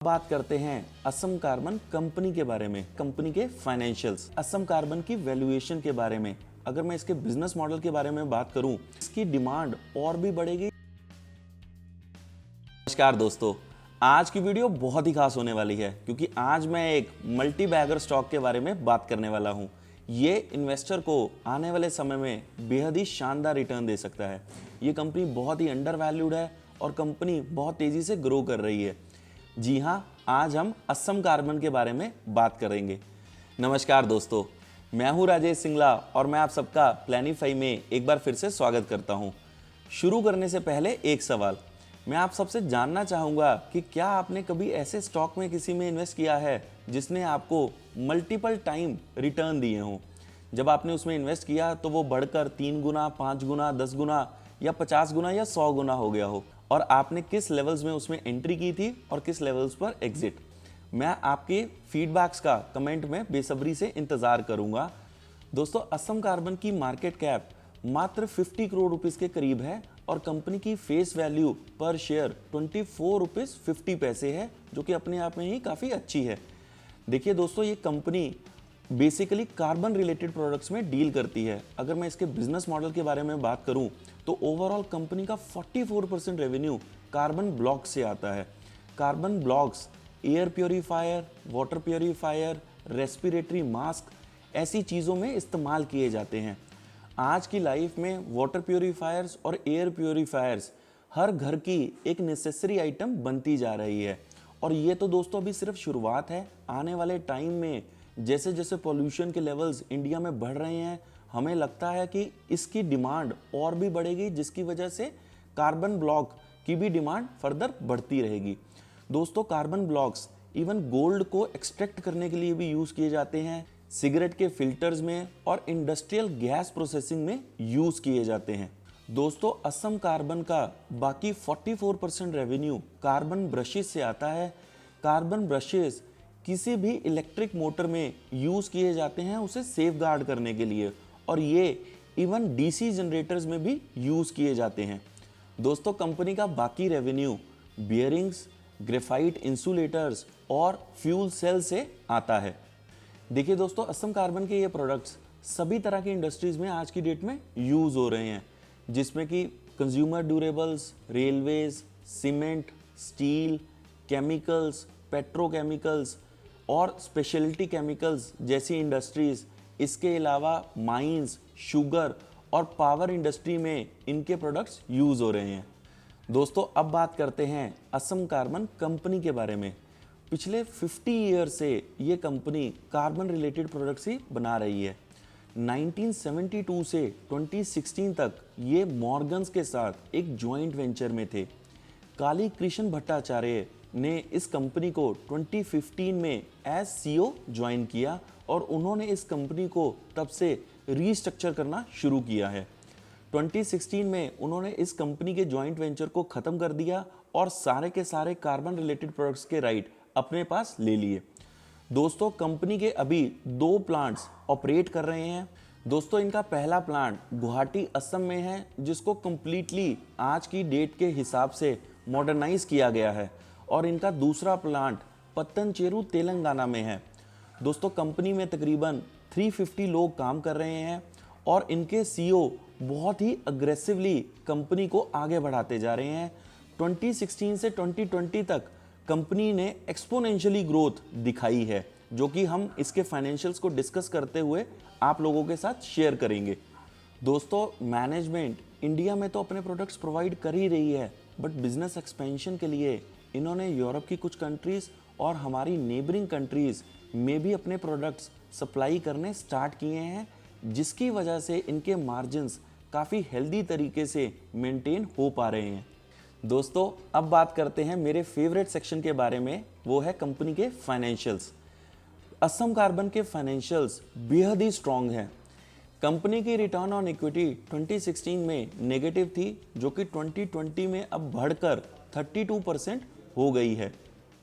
बात करते हैं असम कार्बन कंपनी के बारे में, कंपनी के फाइनेंशियल्स, असम कार्बन की वैल्यूएशन के बारे में। अगर मैं इसके बिजनेस मॉडल के बारे में बात करूं, इसकी डिमांड और भी बढ़ेगी। नमस्कार दोस्तों, आज की वीडियो बहुत ही खास होने वाली है क्योंकि आज मैं एक मल्टी बैगर स्टॉक के बारे में बात करने वाला हूं। ये इन्वेस्टर को आने वाले समय में बेहद ही शानदार रिटर्न दे सकता है। ये कंपनी बहुत ही अंडर वैल्यूड है और कंपनी बहुत तेजी से ग्रो कर रही है। जी हाँ, आज हम असम कार्बन के बारे में बात करेंगे। नमस्कार दोस्तों, मैं हूं राजेश सिंगला और मैं आप सबका प्लानिफाई में एक बार फिर से स्वागत करता हूं। शुरू करने से पहले एक सवाल मैं आप सबसे जानना चाहूँगा कि क्या आपने कभी ऐसे स्टॉक में किसी में इन्वेस्ट किया है जिसने आपको मल्टीपल टाइम रिटर्न दिए हों। जब आपने उसमें इन्वेस्ट किया तो वो बढ़कर 3 गुना, 5 गुना, 10 गुना या 50 गुना या 100 गुना हो गया हो, और आपने किस लेवल्स में उसमें एंट्री की थी और किस लेवल्स पर एग्जिट। मैं आपके फीडबैक्स का कमेंट में बेसब्री से इंतज़ार करूँगा। दोस्तों, असम कार्बन की मार्केट कैप मात्र 50 करोड़ रुपीस के करीब है और कंपनी की फेस वैल्यू पर शेयर 24 रुपीस 50 पैसे है, जो कि अपने आप में ही काफ़ी अच्छी है। देखिए दोस्तों, ये company basically carbon related products में डील करती है। अगर मैं इसके बिजनेस मॉडल के बारे में बात करूं तो ओवरऑल कंपनी का 44% रेवेन्यू कार्बन ब्लॉक से आता है। Carbon blocks air purifier, water purifier, respiratory mask ऐसी चीज़ों में इस्तेमाल किए जाते हैं। आज की लाइफ में वाटर प्योरीफायर्स और एयर प्योरीफायर्स हर घर की एक नेसेसरी आइटम बनती जा रही है। और ये तो दोस्तों अभी सिर्फ शुरुआत है। आने वाले टाइम में जैसे जैसे पॉल्यूशन के लेवल्स इंडिया में बढ़ रहे हैं, हमें लगता है कि इसकी डिमांड और भी बढ़ेगी, जिसकी वजह से कार्बन ब्लॉक की भी डिमांड फर्दर बढ़ती रहेगी। दोस्तों, कार्बन ब्लॉक्स इवन गोल्ड को एक्सट्रैक्ट करने के लिए भी यूज़ किए जाते हैं, सिगरेट के फिल्टर्स में और इंडस्ट्रियल गैस प्रोसेसिंग में यूज़ किए जाते हैं। दोस्तों, असम कार्बन का बाकी 44% रेवेन्यू कार्बन ब्रशेस से आता है। कार्बन ब्रशेस किसी भी इलेक्ट्रिक मोटर में यूज़ किए जाते हैं उसे सेफ गार्ड करने के लिए, और ये इवन डीसी जनरेटर्स में भी यूज़ किए जाते हैं। दोस्तों, कंपनी का बाकी रेवेन्यू बियरिंग्स, ग्रेफाइट इंसुलेटर्स और फ्यूल सेल से आता है। देखिए दोस्तों, असम कार्बन के ये प्रोडक्ट्स सभी तरह की इंडस्ट्रीज़ में आज की डेट में यूज़ हो रहे हैं, जिसमें कि consumer durables, railways, cement, steel, chemicals, petrochemicals और स्पेशलिटी केमिकल्स जैसी इंडस्ट्रीज़। इसके अलावा माइंस, शुगर और पावर इंडस्ट्री में इनके प्रोडक्ट्स यूज़ हो रहे हैं। दोस्तों, अब बात करते हैं असम कार्बन कंपनी के बारे में। पिछले 50 ईयर से ये कंपनी कार्बन रिलेटेड प्रोडक्ट्स ही बना रही है। 1972 से 2016 तक ये मॉर्गन्स के साथ एक जॉइंट वेंचर में थे। काली कृष्ण भट्टाचार्य ने इस कंपनी को 2015 में एज सीईओ ज्वाइन किया और उन्होंने इस कंपनी को तब से रीस्ट्रक्चर करना शुरू किया है। 2016 में उन्होंने इस कंपनी के जॉइंट वेंचर को ख़त्म कर दिया और सारे के सारे कार्बन रिलेटेड प्रोडक्ट्स के राइट अपने पास ले लिए। दोस्तों, कंपनी के अभी 2 प्लांट्स ऑपरेट कर रहे हैं। दोस्तों, इनका पहला प्लांट गुवाहाटी असम में है, जिसको कम्प्लीटली आज की डेट के हिसाब से मॉडर्नाइज किया गया है, और इनका दूसरा प्लांट पत्तनचेरू तेलंगाना में है। दोस्तों, कंपनी में तकरीबन 350 लोग काम कर रहे हैं और इनके सीईओ बहुत ही अग्रेसिवली कंपनी को आगे बढ़ाते जा रहे हैं। 2016 से 2020 तक कंपनी ने एक्सपोनेंशियली ग्रोथ दिखाई है, जो कि हम इसके फाइनेंशियल्स को डिस्कस करते हुए आप लोगों के साथ शेयर करेंगे। दोस्तों, मैनेजमेंट इंडिया में तो अपने प्रोडक्ट्स प्रोवाइड कर ही रही है, बट बिजनेस एक्सपेंशन के लिए इन्होंने यूरोप की कुछ कंट्रीज़ और हमारी नेबरिंग कंट्रीज़ में भी अपने प्रोडक्ट्स सप्लाई करने स्टार्ट किए हैं, जिसकी वजह से इनके मार्जिन्स काफ़ी हेल्दी तरीके से मेंटेन हो पा रहे हैं। दोस्तों, अब बात करते हैं मेरे फेवरेट सेक्शन के बारे में, वो है कंपनी के फाइनेंशियल्स। असम कार्बन के फाइनेंशियल्स बेहद ही स्ट्रॉन्ग हैं। कंपनी की रिटर्न ऑन इक्विटी 2016 में नेगेटिव थी, जो कि 2020 में अब बढ़कर 32% हो गई है।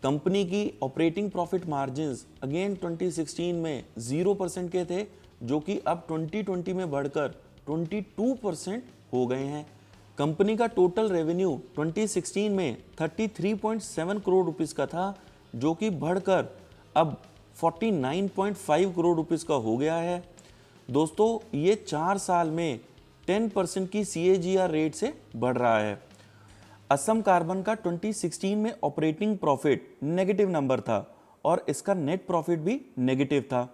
कंपनी की ऑपरेटिंग प्रॉफिट मार्जिन्स अगेन 2016 में 0% के थे, जो कि अब 2020 में बढ़कर 22% हो गए हैं। कंपनी का टोटल रेवेन्यू 2016 में 33.7 करोड़ रुपीस का था, जो कि बढ़कर अब 49.5 करोड़ रुपीस का हो गया है। दोस्तों ये 4 साल में 10% की CAGR रेट से बढ़ रहा है। असम कार्बन का 2016 में ऑपरेटिंग प्रॉफिट नेगेटिव नंबर था और इसका नेट प्रॉफिट भी नेगेटिव था।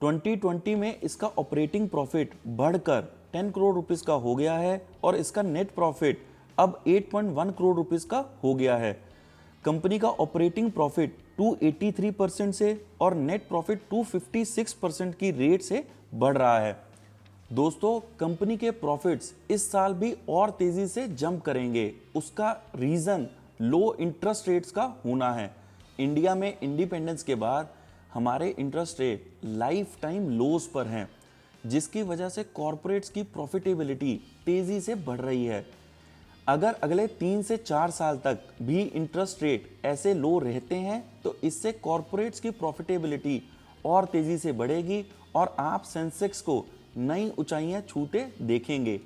2020 में इसका ऑपरेटिंग प्रॉफिट बढ़कर 10 करोड़ रुपीस का हो गया है और इसका नेट प्रॉफिट अब 8.1 करोड़ रुपीस का हो गया है। कंपनी का ऑपरेटिंग प्रॉफिट 283% से और नेट प्रॉफिट 256% की रेट से बढ़ रहा है। दोस्तों कंपनी के प्रॉफिट्स इस साल भी और तेजी से जंप करेंगे। उसका रीजन लो इंटरेस्ट रेट्स का होना है। इंडिया में इंडिपेंडेंस के बाद हमारे इंटरेस्ट रेट लाइफ टाइम लोज पर हैं, जिसकी वजह से कॉरपोरेट्स की प्रॉफिटेबिलिटी तेजी से बढ़ रही है। अगर अगले 3 से 4 साल तक भी इंटरेस्ट रेट ऐसे लो रहते हैं तो इससे कॉरपोरेट्स की प्रॉफिटेबिलिटी और तेजी से बढ़ेगी और आप सेंसेक्स को नई ऊंचाइयां छूते देखेंगे।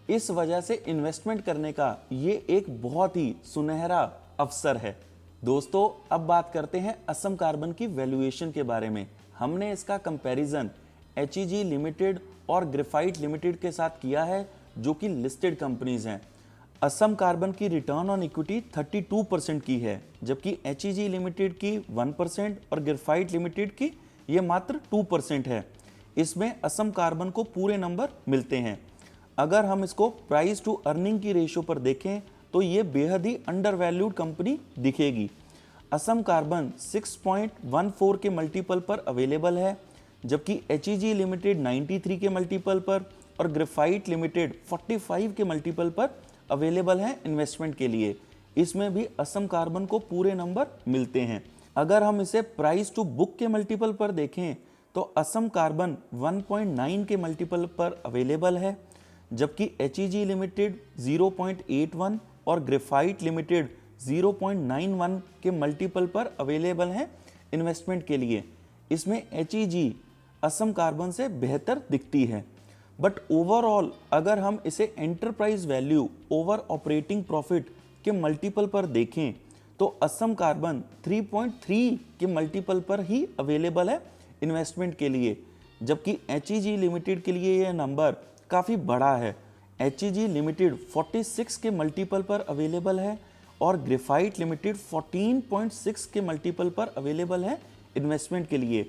इस वजह से इन्वेस्टमेंट करने का ये एक बहुत ही सुनहरा अवसर है। दोस्तों अब बात करते हैं असम कार्बन की वैल्यूएशन के बारे में। हमने इसका कंपैरिजन HEG लिमिटेड और ग्रेफाइट लिमिटेड के साथ किया है, जो कि लिस्टेड कंपनीज हैं। असम कार्बन की रिटर्न ऑन इक्विटी 32% की है, जबकि HEG लिमिटेड की 1% और ग्रेफाइट लिमिटेड की ये मात्र 2% है। इसमें असम कार्बन को पूरे नंबर मिलते हैं। अगर हम इसको प्राइस टू अर्निंग की रेशियो पर देखें तो ये बेहद ही अंडर वैल्यूड कंपनी दिखेगी। असम कार्बन 6.14 के मल्टीपल पर अवेलेबल है, जबकि HEG लिमिटेड 93 के मल्टीपल पर और ग्रेफाइट लिमिटेड 45 के मल्टीपल पर अवेलेबल है इन्वेस्टमेंट के लिए। इसमें भी असम कार्बन को पूरे नंबर मिलते हैं। अगर हम इसे प्राइस टू बुक के मल्टीपल पर देखें तो असम कार्बन 1.9 के मल्टीपल पर अवेलेबल है, जबकि HEG लिमिटेड 0.81 और ग्रेफाइट लिमिटेड 0.91 के मल्टीपल पर अवेलेबल हैं इन्वेस्टमेंट के लिए। इसमें HEG असम कार्बन से बेहतर दिखती है। बट ओवरऑल अगर हम इसे enterprise value over operating profit के मल्टीपल पर देखें तो असम कार्बन 3.3 के मल्टीपल पर ही अवेलेबल है इन्वेस्टमेंट के लिए, जबकि HEG लिमिटेड के लिए यह नंबर काफ़ी बड़ा है। HEG लिमिटेड 46 के मल्टीपल पर अवेलेबल है और ग्रेफाइट लिमिटेड 14.6 के मल्टीपल पर अवेलेबल है इन्वेस्टमेंट के लिए।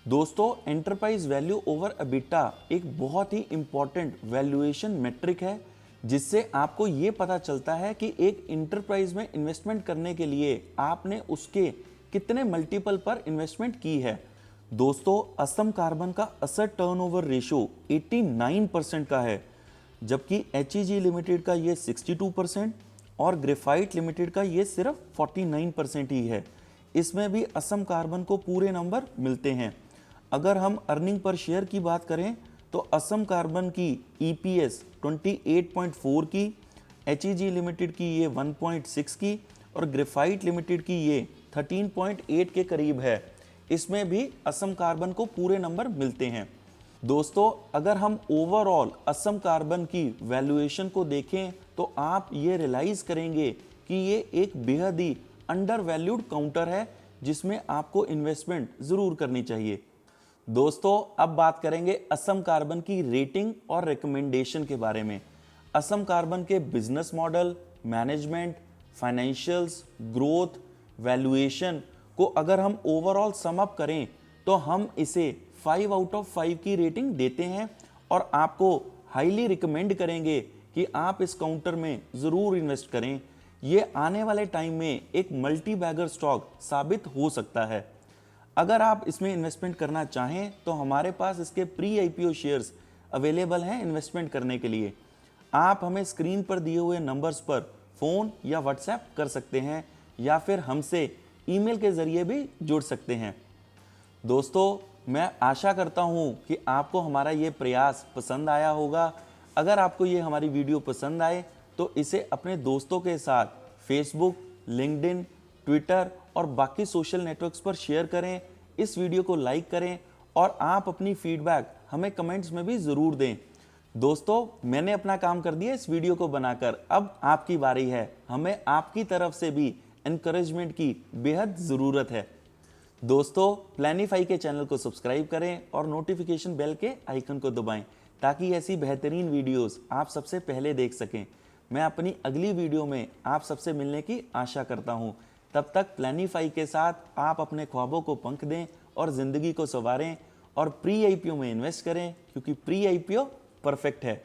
दोस्तों एंटरप्राइज वैल्यू ओवर एबिटा एक बहुत ही इंपॉर्टेंट वैल्यूएशन मेट्रिक है, जिससे आपको ये पता चलता है कि एक इंटरप्राइज में इन्वेस्टमेंट करने के लिए आपने उसके कितने मल्टीपल पर इन्वेस्टमेंट की है। दोस्तों असम कार्बन का असेट टर्नओवर रेशियो 89% का है, जबकि HEG लिमिटेड का ये 62% और ग्रेफाइट लिमिटेड का ये सिर्फ 49% ही है। इसमें भी असम कार्बन को पूरे नंबर मिलते हैं। अगर हम अर्निंग पर शेयर की बात करें तो असम कार्बन की EPS 28.4 की, HEG लिमिटेड की ये 1.6 की और ग्रेफाइट लिमिटेड की ये 13.8 के करीब है। इसमें भी असम कार्बन को पूरे नंबर मिलते हैं। दोस्तों अगर हम ओवरऑल असम कार्बन की वैल्यूएशन को देखें तो आप ये रियलाइज करेंगे कि ये एक बेहद ही अंडर वैल्यूड काउंटर है, जिसमें आपको इन्वेस्टमेंट ज़रूर करनी चाहिए। दोस्तों अब बात करेंगे असम कार्बन की रेटिंग और रिकमेंडेशन के बारे में। असम कार्बन के business model, management, financials, growth, valuation को अगर हम ओवरऑल सम अप करें तो हम इसे 5 आउट ऑफ 5 की रेटिंग देते हैं और आपको हाईली रिकमेंड करेंगे कि आप इस काउंटर में ज़रूर इन्वेस्ट करें। ये आने वाले टाइम में एक मल्टी बैगर स्टॉक साबित हो सकता है। अगर आप इसमें इन्वेस्टमेंट करना चाहें तो हमारे पास इसके प्री IPO शेयर्स अवेलेबल हैं इन्वेस्टमेंट करने के लिए। आप हमें स्क्रीन पर दिए हुए नंबर्स पर फ़ोन या व्हाट्सएप कर सकते हैं या फिर हमसे ईमेल के ज़रिए भी जुड़ सकते हैं। दोस्तों मैं आशा करता हूँ कि आपको हमारा ये प्रयास पसंद आया होगा। अगर आपको ये हमारी वीडियो पसंद आए तो इसे अपने दोस्तों के साथ फेसबुक, लिंक्डइन, ट्विटर और बाकी सोशल नेटवर्क्स पर शेयर करें। इस वीडियो को लाइक करें और आप अपनी फीडबैक हमें कमेंट्स में भी ज़रूर दें। दोस्तों मैंने अपना काम कर दिया इस वीडियो को बनाकर, अब आपकी बारी है हमें आपकी तरफ से भी एनकरेजमेंट की बेहद ज़रूरत है। दोस्तों, प्लानिफाई के चैनल को सब्सक्राइब करें और नोटिफिकेशन बेल के आइकन को दबाएं ताकि ऐसी बेहतरीन वीडियोस आप सबसे पहले देख सकें। मैं अपनी अगली वीडियो में आप सबसे मिलने की आशा करता हूं। तब तक प्लानिफाई के साथ आप अपने ख्वाबों को पंख दें और ज़िंदगी को संवारें और प्री आईपीओ में इन्वेस्ट करें, क्योंकि प्री आईपीओ परफेक्ट है।